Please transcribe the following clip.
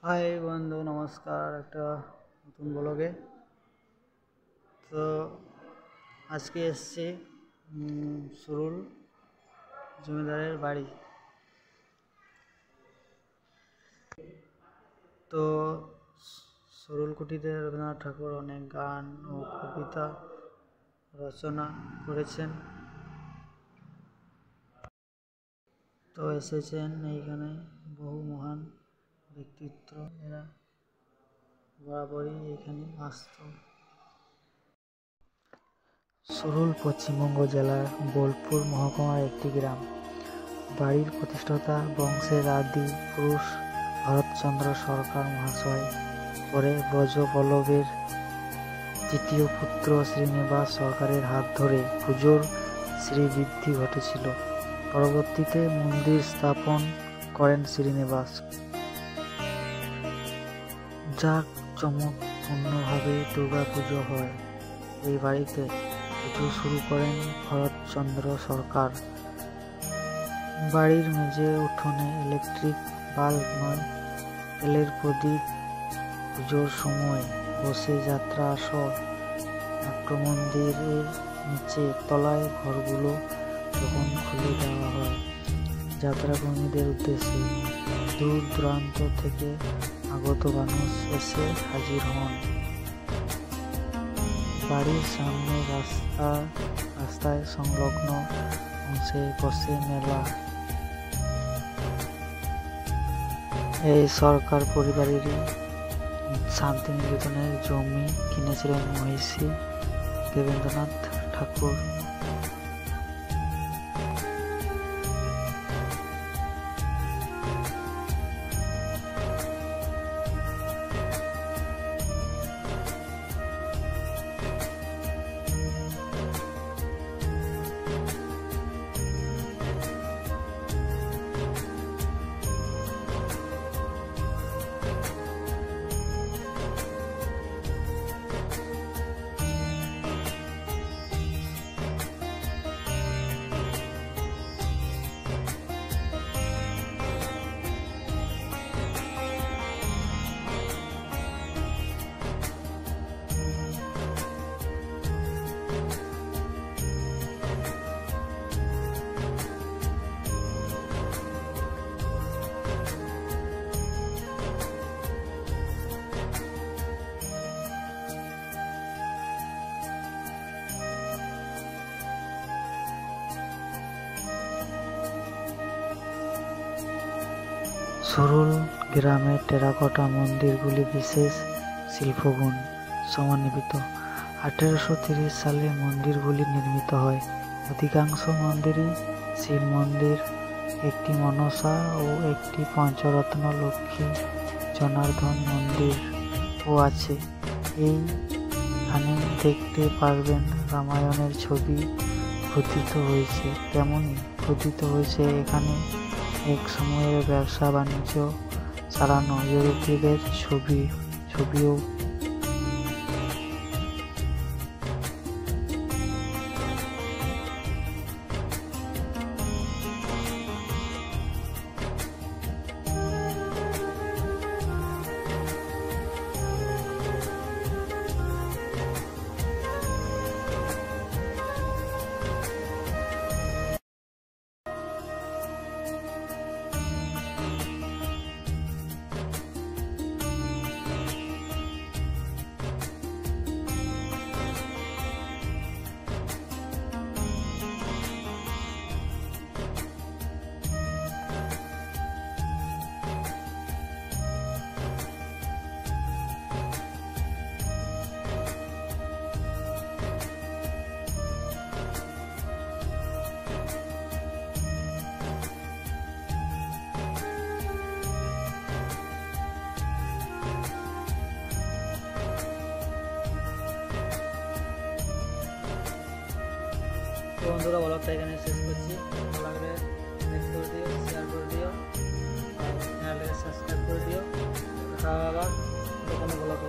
High বন্ধু, নমস্কার একটা নতুন ব্লগে। তো আজকে এসছি সুরুল জমিদারের বাড়ি। তো সুরুল কুঠিতে রবীন্দ্রনাথ ঠাকুর অনেক গান ও কবিতা রচনা করেছেন। তো এসেছেন এইখানে বহু মহান ব্যক্তিত্ব, এরা বরাবরই এখানে আসত। সুরুল পশ্চিমবঙ্গ জেলার বোলপুর মহকুমার একটি গ্রাম। বাড়ির প্রতিষ্ঠাতা বংশের আদি পুরুষ ভরতচন্দ্র সরকার মহাশয়, পরে ব্রজবল্লভের তৃতীয় পুত্র শ্রীনিবাস সরকারের হাত ধরে পুজোর শ্রীবৃদ্ধি ঘটেছিল। পরবর্তীতে মন্দির স্থাপন করেন শ্রীনিবাস। জাঁকজমকপূর্ণভাবে দুর্গাপুজো হয়। এই বাড়িতে পুজো শুরু করেন ভরতচন্দ্র সরকার। বাড়ির মেঝে উঠোনে ইলেকট্রিক বাল্ব নয়, তেলের প্রদীপ। পুজোর সময় বসে যাত্রা আসর। নাট্যমন্দিরের নিচে তলায় ঘরগুলো তখন খুলে দেওয়া হয় যাত্রাকর্মীদের উদ্দেশ্যে। দূর দূরান্ত থেকে আগত মানুষ এসে হাজির হন। বাড়ির সামনে রাস্তায় সংলগ্ন অংশে বসে মেলা। এই সরকার পরিবারেরই শান্তিনিকেতনের জমি কিনেছিলেন মহিষী দেবেন্দ্রনাথ ঠাকুর। সুরুল গ্রামের টেরাকোটা মন্দিরগুলি বিশেষ শিল্পগুণ সমন্বিত। 1830 সালে মন্দিরগুলি নির্মিত হয়। অধিকাংশ মন্দিরই শিব মন্দির, একটি মনসা ও একটি পঞ্চরত্ন লক্ষ্মী জনার্দন মন্দিরও আছে। এইখানে দেখতে পারবেন রামায়ণের ছবি খোদিত হয়েছে। তেমনই খোদিত হয়েছে এখানে এক সময়ের ব্যবসা বাণিজ্য চালানো ইউরোপীয়দের ছবিও। তো বন্ধুরা, ব্লগটা এখানে শেষ করছি। ভালো লাগলে লাইক করে দিও, শেয়ার করে দিও, আর চ্যানেলটাকে সাবস্ক্রাইব করে দিও। দেখা আবার কোনো ব্লগে।